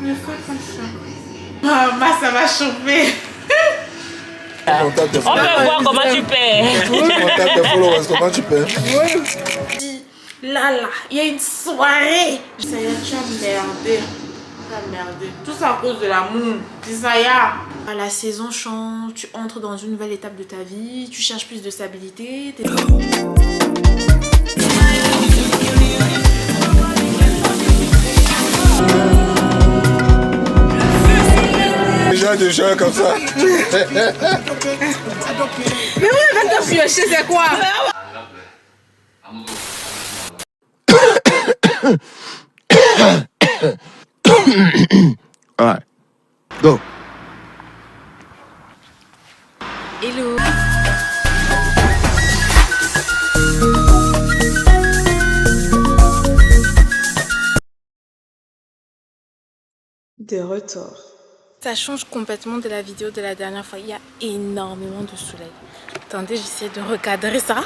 Mais fais pas ça. Maman, ça va chauffer. On veut voir comment tu perds. On tape tes followers, comment tu perds? Là, il y a une soirée. Ça y est, tu as merdé. Tu as merdé. Tout ça à cause de l'amour. Isaiah. La saison change, tu entres dans une nouvelle étape de ta vie, tu cherches plus de stabilité. Déjà comme ça. Mais oui, elle va te piocher, c'est quoi? Alright, go. Hello. De retour. Ça change complètement de la vidéo de la dernière fois. Il y a énormément de soleil. Attendez, j'essaie de recadrer ça.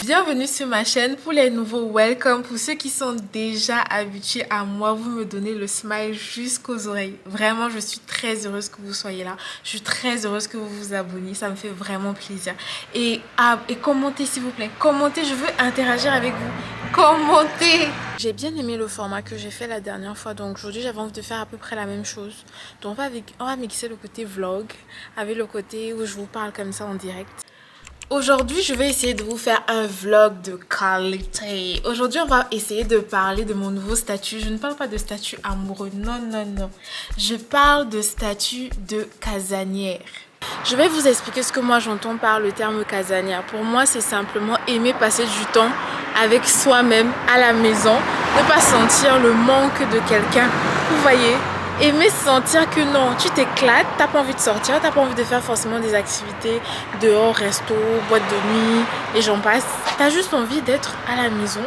Bienvenue sur ma chaîne. Pour les nouveaux, welcome. Pour ceux qui sont déjà habitués à moi, vous me donnez le smile jusqu'aux oreilles. Vraiment, je suis très heureuse que vous soyez là. Je suis très heureuse que vous vous abonniez. Ça me fait vraiment plaisir. Et commentez s'il vous plaît. Commentez, je veux interagir avec vous. Commentez. J'ai bien aimé le format que j'ai fait la dernière fois. Donc aujourd'hui, j'avais envie de faire à peu près la même chose. Donc on va mixer le côté vlog avec le côté où je vous parle comme ça en direct. Aujourd'hui, je vais essayer de vous faire un vlog de qualité. Aujourd'hui, on va essayer de parler de mon nouveau statut. Je ne parle pas de statut amoureux, non, non, non. Je parle de statut de casanière. Je vais vous expliquer ce que moi j'entends par le terme casanière. Pour moi, c'est simplement aimer passer du temps avec soi-même à la maison. Ne pas sentir le manque de quelqu'un. Vous voyez ? Aimer sentir que non, tu t'éclates, t'as pas envie de sortir, t'as pas envie de faire forcément des activités dehors, resto, boîte de nuit et j'en passe. T'as juste envie d'être à la maison,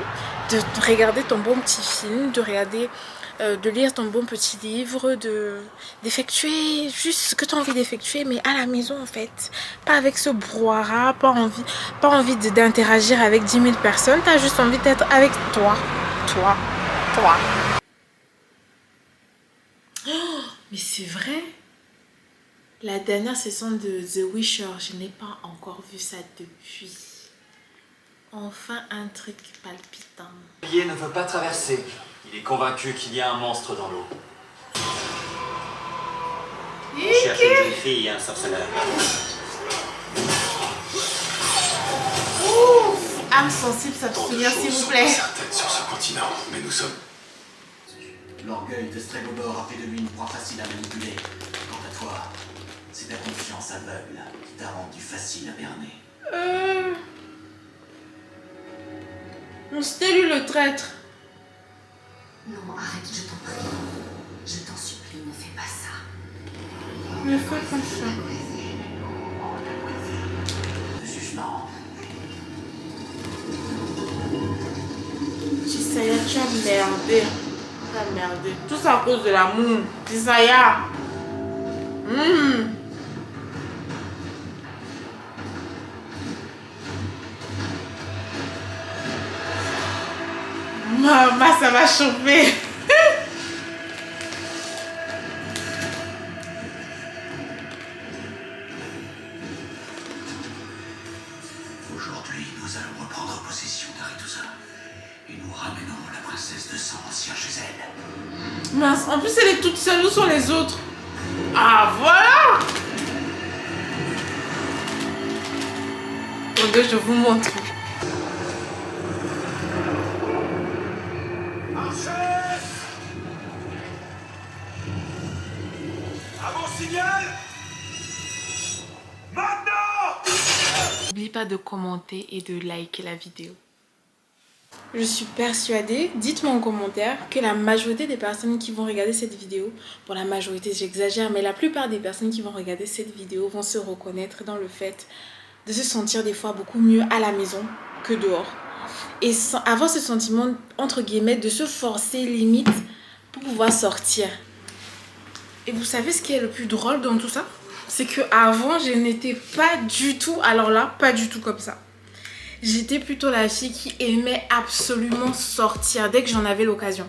de regarder ton bon petit film, de lire ton bon petit livre, d'effectuer juste ce que tu as envie d'effectuer, mais à la maison en fait. Pas avec ce brouhaha, pas envie d'interagir avec 10 000 personnes, t'as juste envie d'être avec toi. Oh, mais c'est vrai. La dernière session de The Witcher, je n'ai pas encore vu ça depuis. Enfin un truc palpitant. Olivier ne veut pas traverser. Il est convaincu qu'il y a un monstre dans l'eau. On cherche une jeune fille et un sorceleur. Âme sensible, s'abstenir s'il vous plaît. Certaines sur ce continent, mais nous sommes... L'orgueil de Stregobor a fait de lui une proie facile à manipuler. Quant à toi, c'est ta confiance aveugle qui t'a rendu facile à berner. On s'était lu le traître. Non, arrête, je t'en prie. Je t'en supplie, ne fais pas ça. Mais fais pas ça. Le jugement. Isaiah, tu as merdé. Tu as merdé. Tout ça à cause de l'amour. Isaiah. Maman, ça va chauffer. Aujourd'hui, nous allons reprendre possession d'Aretuza. Et nous ramenons la princesse de sang ancien chez elle. Mince, en plus elle est toute seule. Où sont les autres? Ah, voilà. Attendez, je vous montre. N'oublie pas de commenter et de liker la vidéo. Je suis persuadée, dites-moi en commentaire, que la majorité des personnes qui vont regarder cette vidéo, pour la majorité j'exagère, mais la plupart des personnes qui vont regarder cette vidéo vont se reconnaître dans le fait de se sentir des fois beaucoup mieux à la maison que dehors. Et avoir ce sentiment, entre guillemets, de se forcer limite pour pouvoir sortir. Et vous savez ce qui est le plus drôle dans tout ça? C'est qu'avant, je n'étais pas du tout, alors là, pas du tout comme ça. J'étais plutôt la fille qui aimait absolument sortir dès que j'en avais l'occasion.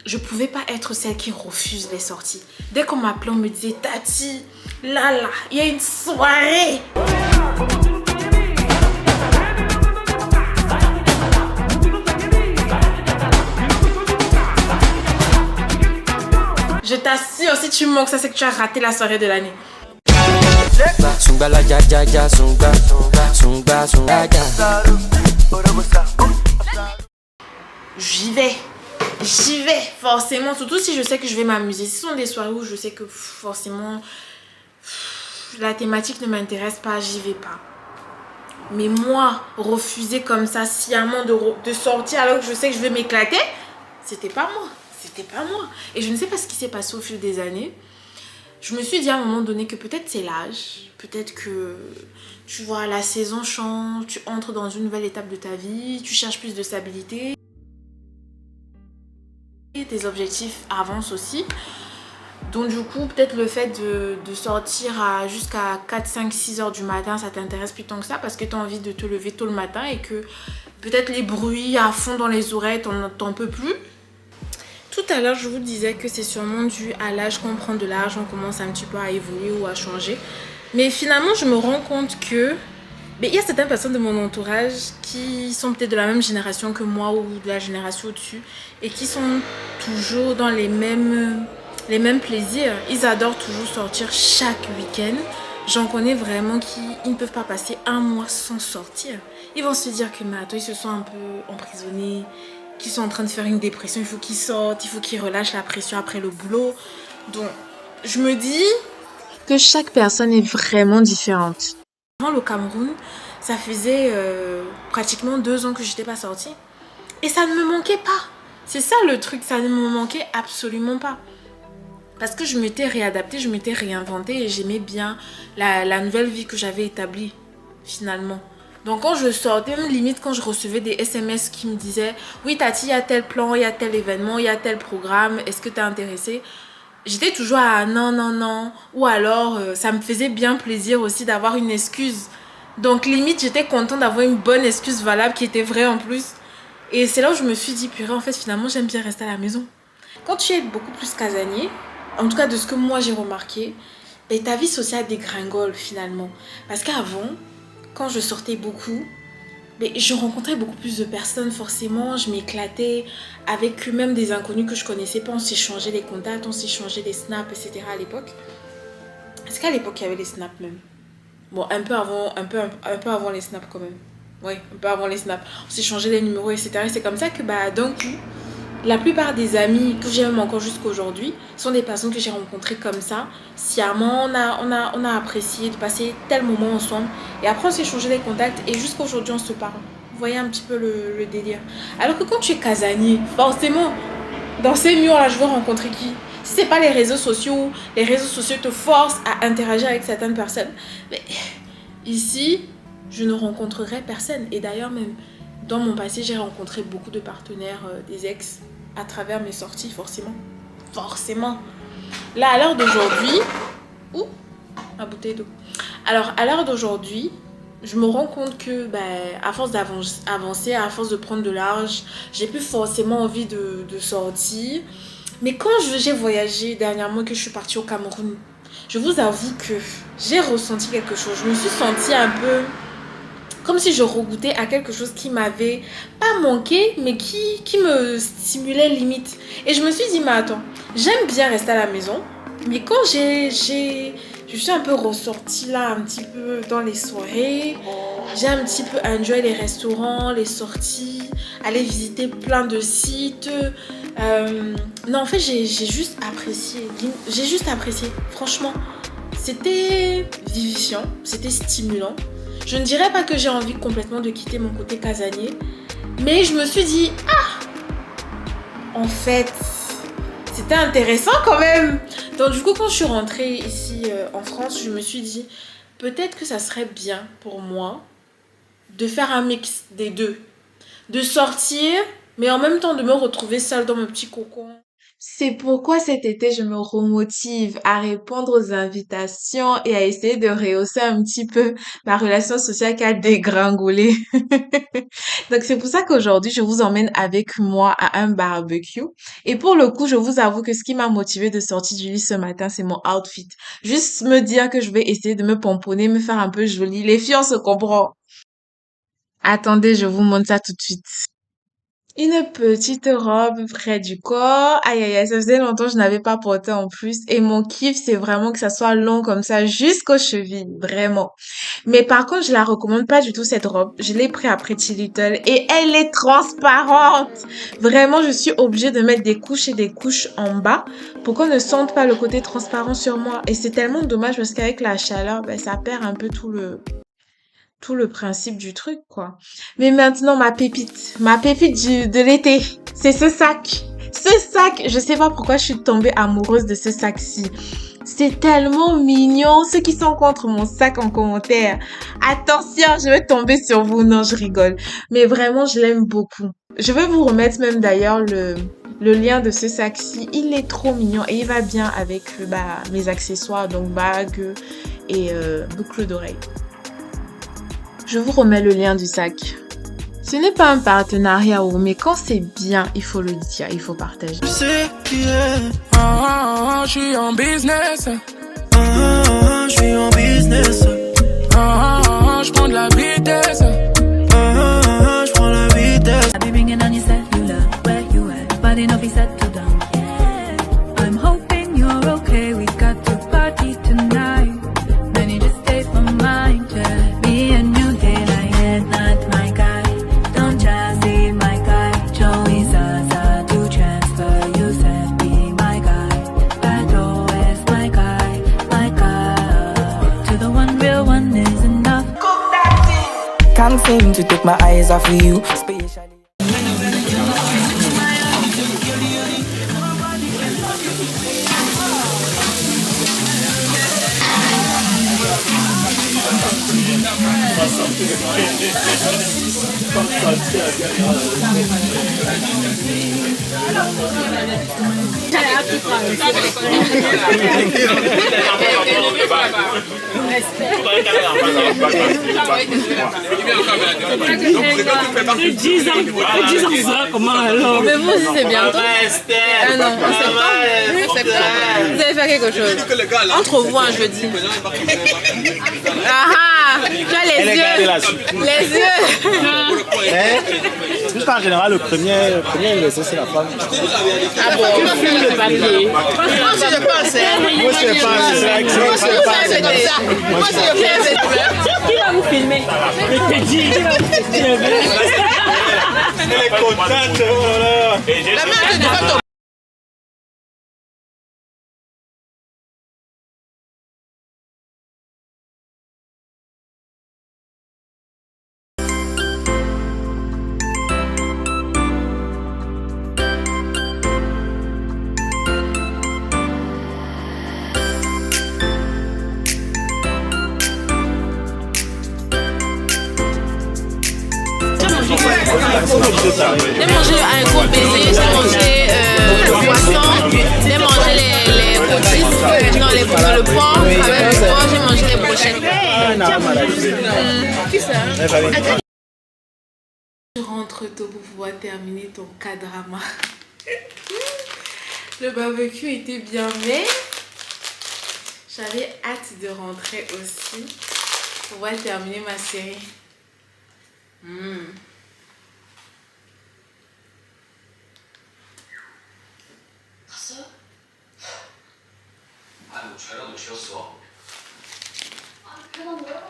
je pouvais pas être celle qui refuse les sorties. Dès qu'on m'appelait, on me disait « Tati, là, il y a une soirée !» Je t'assure, si tu manques ça, c'est que tu as raté la soirée de l'année. J'y vais, forcément, surtout si je sais que je vais m'amuser. Ce sont des soirées où je sais que forcément la thématique ne m'intéresse pas, j'y vais pas. Mais moi, refuser comme ça sciemment de sortir alors que je sais que je vais m'éclater, c'était pas moi. C'était pas moi. Et je ne sais pas ce qui s'est passé au fil des années. Je me suis dit à un moment donné que peut-être c'est l'âge. Peut-être que, tu vois, la saison change. Tu entres dans une nouvelle étape de ta vie. Tu cherches plus de stabilité. Tes objectifs avancent aussi. Donc du coup, peut-être le fait de sortir jusqu'à 4, 5, 6 heures du matin, ça t'intéresse plus tant que ça. Parce que tu as envie de te lever tôt le matin. Et que peut-être les bruits à fond dans les oreilles, t'en peux plus. Tout à l'heure, je vous disais que c'est sûrement dû à l'âge qu'on prend de l'âge, on commence un petit peu à évoluer ou à changer. Mais finalement, je me rends compte que il y a certaines personnes de mon entourage qui sont peut-être de la même génération que moi ou de la génération au-dessus et qui sont toujours dans les mêmes plaisirs. Ils adorent toujours sortir chaque week-end. J'en connais vraiment qui ne peuvent pas passer un mois sans sortir. Ils vont se dire que mais attends, ils se sont un peu emprisonnés, qui sont en train de faire une dépression, il faut qu'ils sortent, il faut qu'ils relâchent la pression après le boulot. Donc, je me dis que chaque personne est vraiment différente. Avant le Cameroun, ça faisait pratiquement 2 ans que je n'étais pas sortie. Et ça ne me manquait pas. C'est ça le truc, ça ne me manquait absolument pas. Parce que je m'étais réadaptée, je m'étais réinventée et j'aimais bien la nouvelle vie que j'avais établie, finalement. Donc quand je sortais, même limite quand je recevais des SMS qui me disaient « Oui Tati, il y a tel plan, il y a tel événement, il y a tel programme, est-ce que tu es intéressée ?» J'étais toujours à « Non, non, non » ou alors ça me faisait bien plaisir aussi d'avoir une excuse. Donc limite j'étais contente d'avoir une bonne excuse valable qui était vraie en plus. Et c'est là où je me suis dit « Purée, en fait finalement j'aime bien rester à la maison. » Quand tu es beaucoup plus casanier, en tout cas de ce que moi j'ai remarqué, ta vie sociale dégringole finalement. Parce qu'avant, quand je sortais beaucoup, je rencontrais beaucoup plus de personnes forcément, je m'éclatais avec même des inconnus que je connaissais pas, on s'échangeait des contacts, on s'échangeait des snaps, etc. à l'époque. Est-ce qu'à l'époque il y avait les snaps même? Bon, un peu avant les snaps quand même. Oui, un peu avant les snaps. On s'échangeait des numéros, etc. Et c'est comme ça que d'un coup, la plupart des amis que j'ai même encore jusqu'à aujourd'hui sont des personnes que j'ai rencontrées comme ça, sciemment. On a apprécié de passer tel moment ensemble. Et après, on s'est changé des contacts et jusqu'à aujourd'hui, on se parle. Vous voyez un petit peu le délire. Alors que quand tu es casanier, forcément, dans ces murs-là, je veux rencontrer qui? Si ce n'est pas les réseaux sociaux te forcent à interagir avec certaines personnes. Mais ici, je ne rencontrerai personne. Et d'ailleurs, même dans mon passé, j'ai rencontré beaucoup de partenaires, des ex, à travers mes sorties, forcément. Forcément. Là, à l'heure d'aujourd'hui... Ouh, ma bouteille d'eau. Alors, à l'heure d'aujourd'hui, je me rends compte que, à force d'avancer, à force de prendre de l'âge, j'ai plus forcément envie de sortir. Mais quand j'ai voyagé dernièrement, que je suis partie au Cameroun, je vous avoue que j'ai ressenti quelque chose. Je me suis sentie un peu comme si je regouttais à quelque chose qui m'avait pas manqué, mais qui me stimulait limite. Et je me suis dit, mais attends, j'aime bien rester à la maison, mais quand je suis un peu ressortie là, un petit peu dans les soirées, j'ai un petit peu enjoy les restaurants, les sorties, aller visiter plein de sites. Non, en fait, j'ai juste apprécié. J'ai juste apprécié, franchement. C'était vivifiant, c'était stimulant. Je ne dirais pas que j'ai envie complètement de quitter mon côté casanier, mais je me suis dit, en fait, c'était intéressant quand même. Donc du coup, quand je suis rentrée ici en France, je me suis dit, peut-être que ça serait bien pour moi de faire un mix des deux. De sortir, mais en même temps de me retrouver seule dans mon petit cocon. C'est pourquoi cet été, je me remotive à répondre aux invitations et à essayer de rehausser un petit peu ma relation sociale qui a dégringolé. Donc, c'est pour ça qu'aujourd'hui, je vous emmène avec moi à un barbecue. Et pour le coup, je vous avoue que ce qui m'a motivé de sortir du lit ce matin, c'est mon outfit. Juste me dire que je vais essayer de me pomponner, me faire un peu jolie. Les filles, on se comprend. Attendez, je vous montre ça tout de suite. Une petite robe près du corps. Aïe, aïe, aïe, ça faisait longtemps que je n'avais pas porté en plus. Et mon kiff, c'est vraiment que ça soit long comme ça jusqu'aux chevilles. Vraiment. Mais par contre, je la recommande pas du tout cette robe. Je l'ai pris à Pretty Little et elle est transparente. Vraiment, je suis obligée de mettre des couches et des couches en bas pour qu'on ne sente pas le côté transparent sur moi. Et c'est tellement dommage parce qu'avec la chaleur, ben, ça perd un peu tout le principe du truc, quoi. Mais maintenant, ma pépite de l'été, c'est ce sac. Ce sac, je sais pas pourquoi je suis tombée amoureuse de ce sac-ci. C'est tellement mignon. Ceux qui sont contre mon sac en commentaire, attention, je vais tomber sur vous. Non, je rigole. Mais vraiment, je l'aime beaucoup. Je vais vous remettre même d'ailleurs le lien de ce sac-ci. Il est trop mignon et il va bien avec mes accessoires, donc bague et boucle d'oreille. Je vous remets le lien du sac. Ce n'est pas un partenariat, mais quand c'est bien, il faut le dire, il faut partager. Je sais qui est. Je suis en business. Je suis en business. Je prends de la vitesse. Je prends la vitesse. I be ringing on your cellular, where you at? Body no be settled down. Yeah. I'm hoping you're okay. We got to party tonight. Many just stay for mine, yeah. Me and you, daylight, yeah, not my guy. Don't just see my guy. Joey Zaza to transfer. You said be my guy. That always my guy, my guy. To the one real one is enough. Can't seem to take my eyes off of you, especially. Mais vous aussi, c'est bientôt. Ah non, en septembre. Vous allez faire quelque chose. Entre vous un jeudi. Ah ah, tu as les yeux. Les yeux. Juste en général, le premier c'est la femme. Ah bon, tu filmes le papier. Moi aussi je pense. Moi c'est pas. Moi aussi je pense. Qui va vous filmer? Je te dis, qui va vous filmer? Elle est contente, oh là là. La mère de photo. J'ai mangé un gros baiser, j'ai mangé le poisson, j'ai mangé les rôtisses, non le porc, avec le porc, j'ai mangé les brochettes. Tu rentres tôt pour pouvoir terminer ton K-drama. Le barbecue était bien, mais j'avais hâte de rentrer aussi pour pouvoir terminer ma série. 아이고 죄라도 지었어. 그냥 뭐라고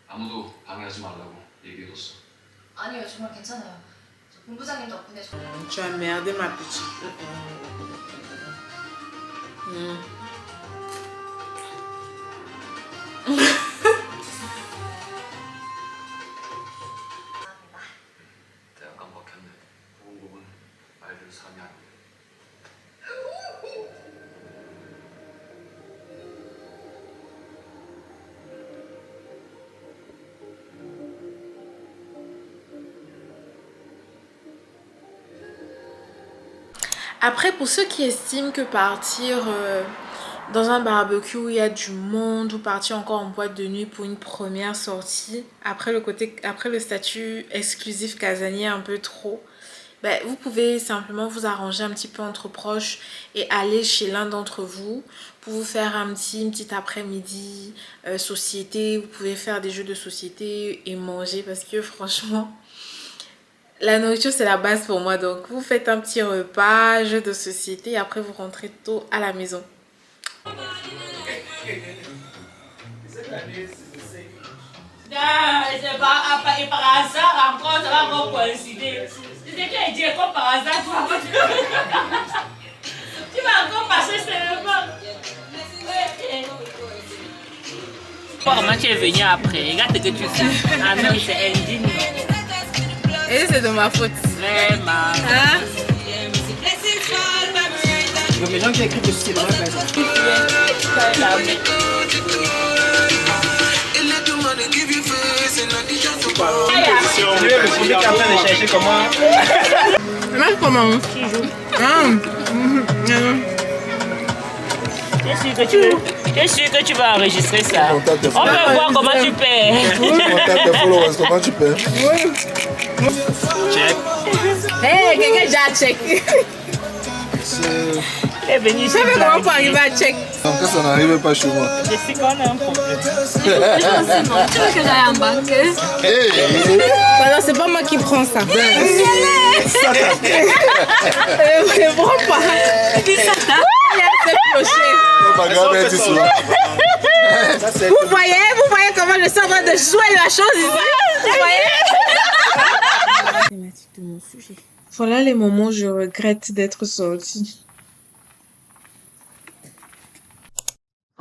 아무도 방해하지 말라고 얘기해뒀어. 아니요, 정말 괜찮아요. 저 본부장님 덕분에 Tu as merdé ma petite. 내가 깜빡했네. 보건복은 말들 사람이 아니야. Après, pour ceux qui estiment que partir dans un barbecue où il y a du monde ou partir encore en boîte de nuit pour une première sortie, après le statut exclusif casanier un peu trop, ben, vous pouvez simplement vous arranger un petit peu entre proches et aller chez l'un d'entre vous pour vous faire une petite après-midi société. Vous pouvez faire des jeux de société et manger parce que franchement, la nourriture c'est la base pour moi. Donc vous faites un petit repas, jeu de société et après vous rentrez tôt à la maison. C'est pas et par hasard encore ça va encore coïncider. C'est qui a dit comme par hasard tu vas encore passer seulement. Comment tu es venu après? Regarde ce que tu fais. Ah non, c'est indigne. Et c'est de ma faute. Vraiment. Hein? Donc les gens qui écrivent aussi, c'est dans la place. Mange comment? Je suis sûr que tu vas enregistrer ça. On peut voir comment tu paies. Contacte tes followers, comment tu paies? Check. Hey, quelqu'un déjà check. Elle est venue ici. Je sais comment pour arriver à check. Donc ça n'arrive pas chez moi. Je sais qu'on a un problème. Tu veux que j'aille en banque? Non, c'est pas moi qui prends ça. Je prends pas. Vous voyez comment je suis en train de jouer la chose ici? Vous voyez? Voilà les moments où je regrette d'être sortie.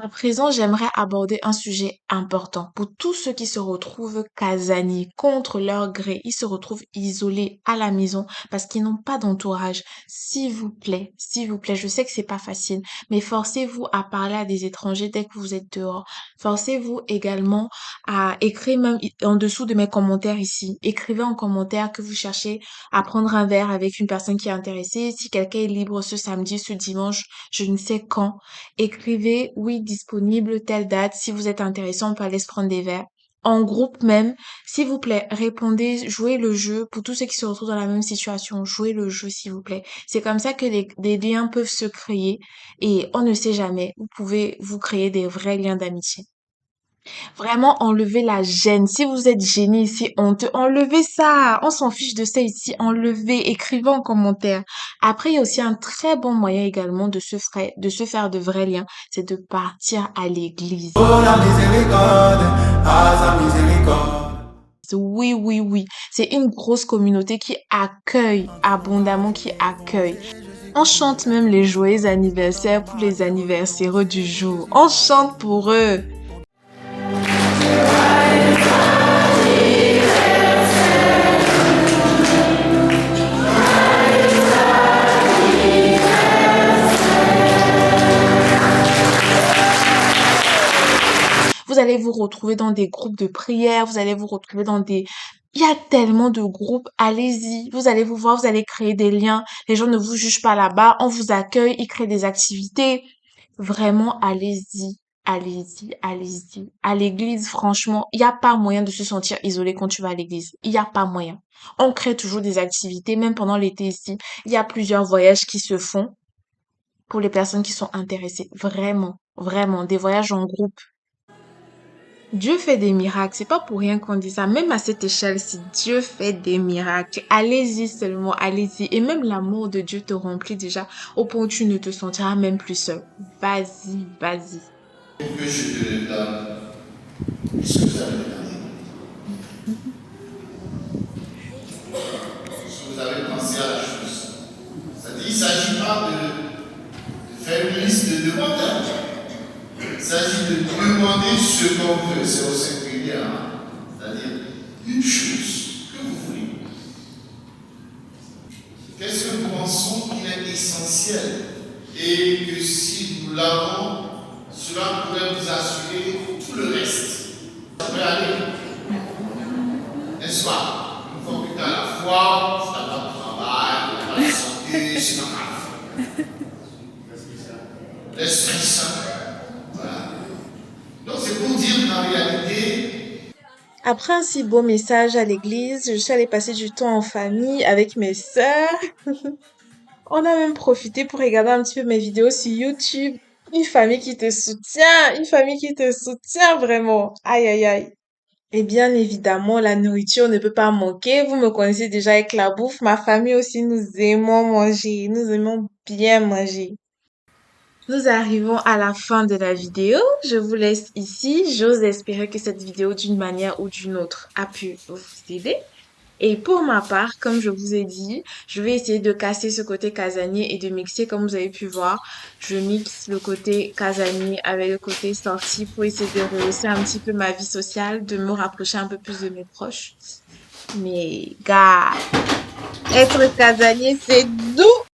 À présent, j'aimerais aborder un sujet important pour tous ceux qui se retrouvent casaniers contre leur gré. Ils se retrouvent isolés à la maison parce qu'ils n'ont pas d'entourage. S'il vous plaît, je sais que c'est pas facile, mais forcez-vous à parler à des étrangers dès que vous êtes dehors. Forcez-vous également à écrire même en dessous de mes commentaires ici. Écrivez en commentaire que vous cherchez à prendre un verre avec une personne qui est intéressée. Si quelqu'un est libre ce samedi, ce dimanche, je ne sais quand. Écrivez, oui, disponible, telle date. Si vous êtes intéressé, on peut aller se prendre des verres. En groupe même, s'il vous plaît, répondez, jouez le jeu. Pour tous ceux qui se retrouvent dans la même situation, jouez le jeu, s'il vous plaît. C'est comme ça que des liens peuvent se créer et on ne sait jamais. Vous pouvez vous créer des vrais liens d'amitié. Vraiment, enlevez la gêne. Si vous êtes gêné ici, honteux, enlevez ça. On s'en fiche de ça ici. Enlevez, écrivez en commentaire. Après, il y a aussi un très bon moyen également de se faire de vrais liens. C'est de partir à l'église. Oh la miséricorde, ah sa miséricorde. Oui. C'est une grosse communauté qui accueille abondamment, qui accueille. On chante même les joyeux anniversaires pour les anniversaires du jour. On chante pour eux. Vous allez vous retrouver dans des groupes de prière, vous allez vous retrouver dans des... Il y a tellement de groupes, allez-y, vous allez vous voir, vous allez créer des liens, les gens ne vous jugent pas là-bas, on vous accueille, ils créent des activités. Vraiment, allez-y. À l'église, franchement, il n'y a pas moyen de se sentir isolé quand tu vas à l'église. Il n'y a pas moyen. On crée toujours des activités, même pendant l'été ici. Il y a plusieurs voyages qui se font pour les personnes qui sont intéressées. Vraiment, des voyages en groupe. Dieu fait des miracles, c'est pas pour rien qu'on dit ça. Même à cette échelle-ci, Dieu fait des miracles. Allez-y seulement, allez-y. Et même l'amour de Dieu te remplit déjà au point où tu ne te sentiras même plus seul. Vas-y. Pour que je te le donne, est-ce que vous avez regardé? Est-ce que vous avez pensé à la chose? C'est-à-dire, il ne s'agit pas de faire une liste de demandes. Il s'agit de demander ce qu'on veut, c'est au singulier. C'est-à-dire, une chose que vous voulez. Qu'est-ce que nous pensons qu'il est essentiel et que si nous l'avons, cela pourrait vous assurer tout le reste. Ça peut aller. N'est-ce pas? Une fois que tu as la foi, tu as le travail, tu as la santé, c'est pas grave. l'Esprit Saint. Voilà. Donc c'est pour dire qu'en réalité, Après un si beau message à l'église, je suis allée passer du temps en famille avec mes sœurs. On a même profité pour regarder un petit peu mes vidéos sur YouTube. Une famille qui te soutient vraiment. Aïe, aïe, aïe. Et bien évidemment, la nourriture ne peut pas manquer. Vous me connaissez déjà avec la bouffe. Ma famille aussi, nous aimons manger. Nous aimons bien manger. Nous arrivons à la fin de la vidéo. Je vous laisse ici. J'ose espérer que cette vidéo, d'une manière ou d'une autre, a pu vous aider. Et pour ma part, comme je vous ai dit, je vais essayer de casser ce côté casanier et de mixer, comme vous avez pu voir. Je mixe le côté casanier avec le côté sorti pour essayer de rehausser un petit peu ma vie sociale, de me rapprocher un peu plus de mes proches. Mais, gars, être casanier, c'est doux!